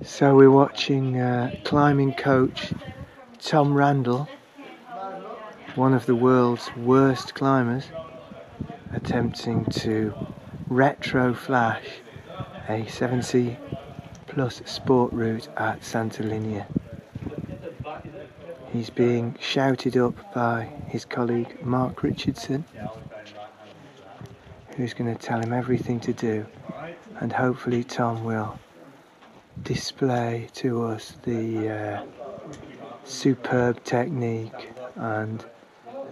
So we're watching climbing coach Tom Randall, one of the world's worst climbers, attempting to retro flash a 7C plus sport route at Santa Linya. He's being shouted up by his colleague Mark Richardson, who's going to tell him everything to do, and hopefully Tom will display to us the superb technique and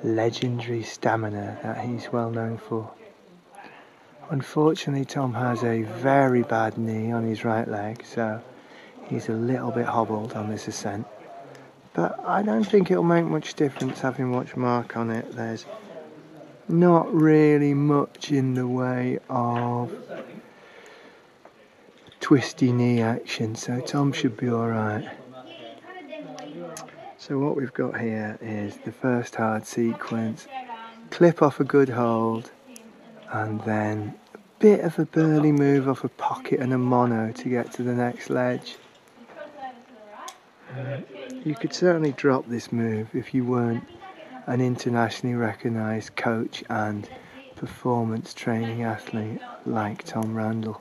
legendary stamina that he's well known for. Unfortunately, Tom has a very bad knee on his right leg, so he's a little bit hobbled on this ascent. But I don't think it'll make much difference having watched Mark on it. There's not really much in the way of twisty knee action, so Tom should be alright. So what we've got here is the first hard sequence, clip off a good hold, and then a bit of a burly move off a pocket and a mono to get to the next ledge. You could certainly drop this move if you weren't an internationally recognised coach and performance training athlete like Tom Randall.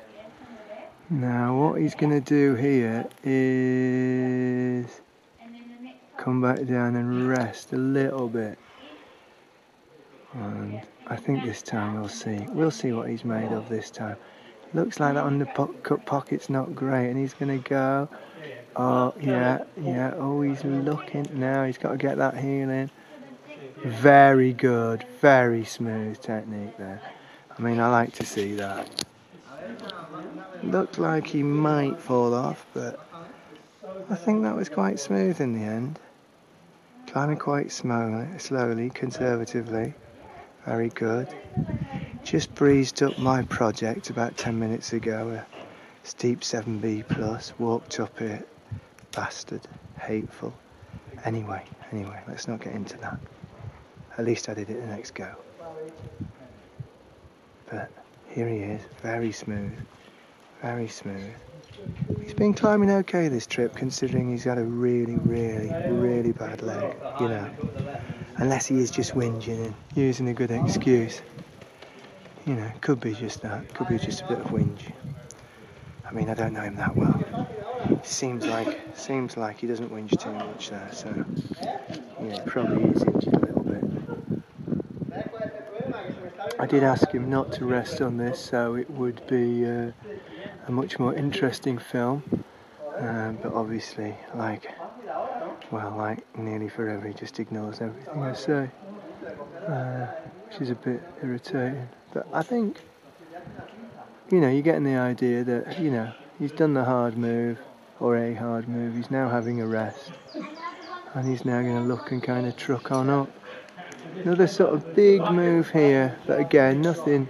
Now what he's going to do here is come back down and rest a little bit, and I think this time we'll see what he's made of this time. Looks like that undercut pocket's not great, and he's going to go, oh yeah, oh he's looking, now he's got to get that heel in. Very good, very smooth technique there. I mean, I like to see that. Looked like he might fall off, but I think that was quite smooth in the end. Climbing quite slowly, conservatively. Very good. Just breezed up my project about 10 minutes ago. A steep 7B plus. Walked up it. Bastard. Hateful. Anyway, let's not get into that. At least I did it the next go. But here he is. Very smooth. Very smooth. He's been climbing okay this trip, considering he's got a really bad leg, you know. Unless he is just whinging and using a good excuse. You know, could be just that. Could be just a bit of whinge. I mean, I don't know him that well. Seems like he doesn't whinge too much there, so yeah, probably is injured a little bit. I did ask him not to rest on this, so it would be a much more interesting film, but obviously, like nearly forever, he just ignores everything I say, which is a bit irritating. But I think, you know, you're getting the idea that, you know, he's done the hard move, or a hard move, he's now having a rest, and he's now going to look and kind of truck on up. Another sort of big move here, but again, nothing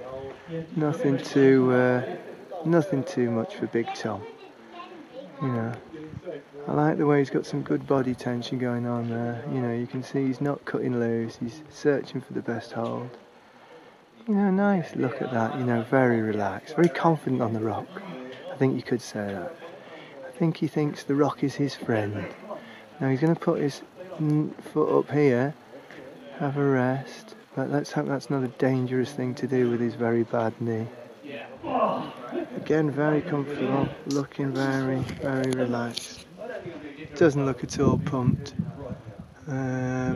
too much for Big Tom. You know, I like the way he's got some good body tension going on there. You know, you can see he's not cutting loose, he's searching for the best hold. You know, nice look at that, you know, very relaxed, very confident on the rock. I think you could say that. I think he thinks the rock is his friend. Now he's going to put his foot up here, have a rest, but let's hope that's not a dangerous thing to do with his very bad knee. Again, very comfortable, looking very relaxed. Doesn't look at all pumped. I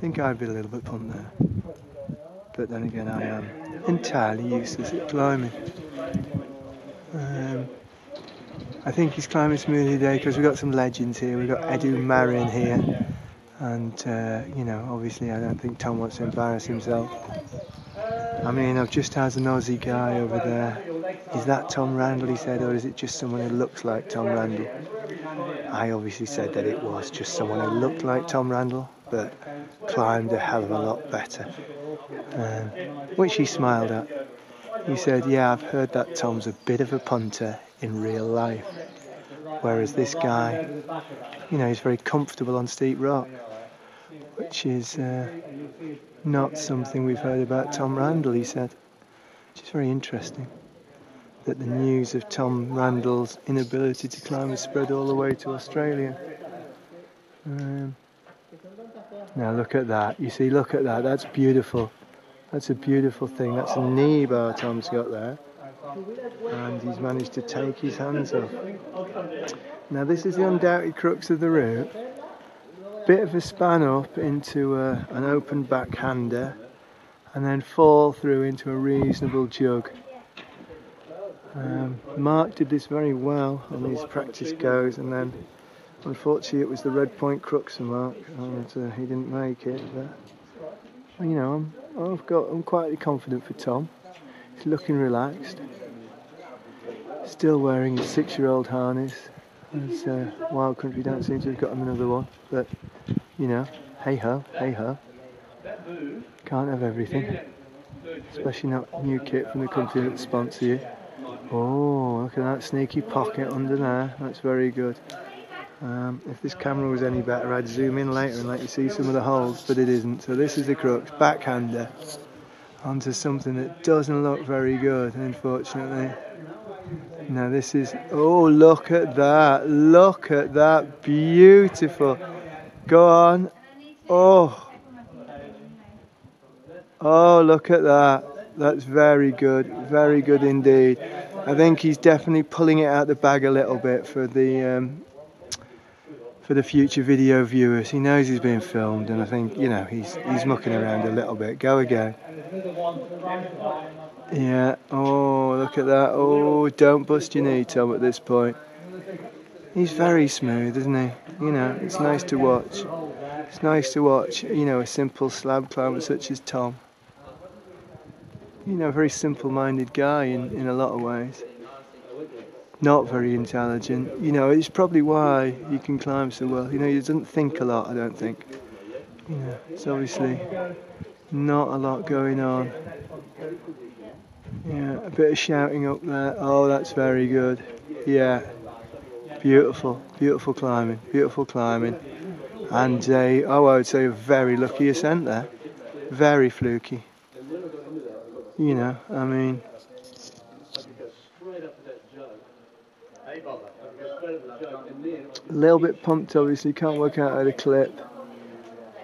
think I'd be a little bit pumped there. But then again, I am entirely useless at climbing. I think he's climbing smoothly today because we've got some legends here. We've got Edu Marin here. And, you know, obviously I don't think Tom wants to embarrass himself. I mean, I've just had an Aussie guy over there. Is that Tom Randall, he said, or is it just someone who looks like Tom Randall? I obviously said that it was just someone who looked like Tom Randall, but climbed a hell of a lot better. Which he smiled at. He said, yeah, I've heard that Tom's a bit of a punter in real life. Whereas this guy, you know, he's very comfortable on steep rock, which is not something we've heard about Tom Randall, he said, which is very interesting. that the news of Tom Randall's inability to climb has spread all the way to Australia. Now look at that, you see, look at that, that's beautiful. That's a beautiful thing, that's a knee bar Tom's got there. And he's managed to take his hands off. Now this is the undoubted crux of the route. Bit of a span up into an open backhander, and then fall through into a reasonable jug. Mark did this very well on his practice goes, and then unfortunately it was the red point crux for Mark, and he didn't make it. But you know, I'm quietly confident for Tom. He's looking relaxed, still wearing his 6-year-old harness. As Wild Country don't seem to have got him another one, but you know, hey ho, hey ho. Can't have everything, especially not new kit from the company that sponsor you. Oh, look at that sneaky pocket under there. That's very good. If this camera was any better, I'd zoom in later and let you see some of the holes, but it isn't. So this is the crux, backhander onto something that doesn't look very good, unfortunately. Now this is, oh, look at that, beautiful. Go on. Oh, look at that. That's very good indeed. I think he's definitely pulling it out the bag a little bit for the future video viewers. He knows he's being filmed, and I think, you know, he's mucking around a little bit. Go again. Yeah, oh, look at that. Oh, don't bust your knee, Tom, at this point. He's very smooth, isn't he? You know, it's nice to watch. It's nice to watch, you know, a simple slab climber such as Tom. You know, a very simple-minded guy in a lot of ways. Not very intelligent. You know, it's probably why he can climb so well. You know, he doesn't think a lot, I don't think. You know, it's obviously not a lot going on. Yeah, a bit of shouting up there. Oh, that's very good. Yeah, beautiful climbing, and I would say a very lucky ascent there. Very fluky. You know, I mean, a little bit pumped, obviously. Can't work out how to clip.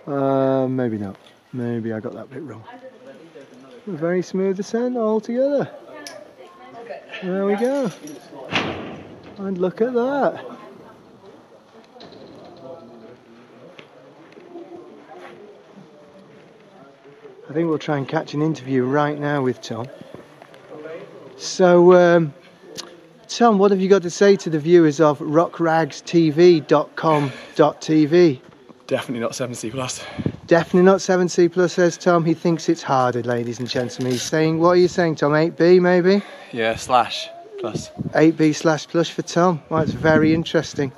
Maybe not. Maybe I got that bit wrong. A very smooth descent altogether. There we go. And look at that. I think we'll try and catch an interview right now with Tom. So, Tom, what have you got to say to the viewers of rockragstv.com.tv? Definitely not 7C+. Definitely not 7C+, says Tom. He thinks it's harder, ladies and gentlemen. He's saying, what are you saying, Tom? 8B, maybe? Yeah, /plus. 8B/+ for Tom. Well, it's very interesting.